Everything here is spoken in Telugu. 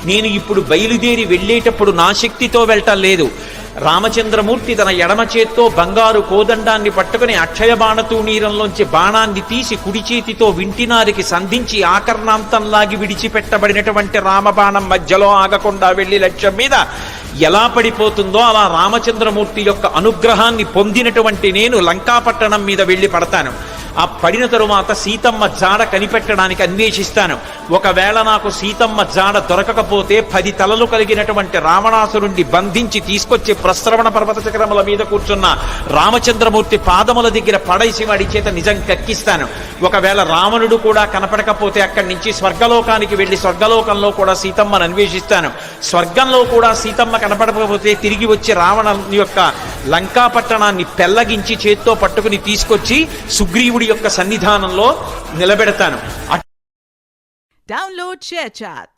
నేను ఇప్పుడు బయలుదేరి వెళ్ళేటప్పుడు నా శక్తితో వెళ్ళటం లేదు. రామచంద్రమూర్తి తన ఎడమ చేత్తో బంగారు కోదండాన్ని పట్టుకుని అక్షయ బాణతూణీరంలోంచి బాణాన్ని తీసి కుడి చేతితో వింటినారికి సంధించి ఆకర్ణాంతంలాగి విడిచిపెట్టబడినటువంటి రామబాణం మధ్యలో ఆగకుండా వెళ్లి లక్ష్యం మీద ఎలా పడిపోతుందో అలా రామచంద్రమూర్తి యొక్క అనుగ్రహాన్ని పొందినటువంటి నేను లంకాపట్టణం మీద వెళ్లి పడతాను. ఆ పడిన తరువాత సీతమ్మ జాడ కనిపెట్టడానికి అన్వేషిస్తాను. ఒకవేళ నాకు సీతమ్మ జాడ దొరకకపోతే 10 తలలు కలిగినటువంటి రావణాసురుణ్ణి బంధించి తీసుకొచ్చి ప్రస్రవణ పర్వత శిఖరముల మీద కూర్చున్న రామచంద్రమూర్తి పాదముల దగ్గర పడేసి వాడి చేత నిజం కక్కిస్తాను. ఒకవేళ రావణుడు కూడా కనపడకపోతే అక్కడి నుంచి స్వర్గలోకానికి వెళ్లి స్వర్గలోకంలో కూడా సీతమ్మను అన్వేషిస్తాను. స్వర్గంలో కూడా సీతమ్మ కనపడకపోతే తిరిగి వచ్చి రావణ యొక్క లంకాపట్టణాన్ని పెళ్లగించి చేత్తో పట్టుకుని తీసుకొచ్చి సుగ్రీవుడి యొక్క సన్నిధానంలో నిలబెడతాను. Download ShareChat.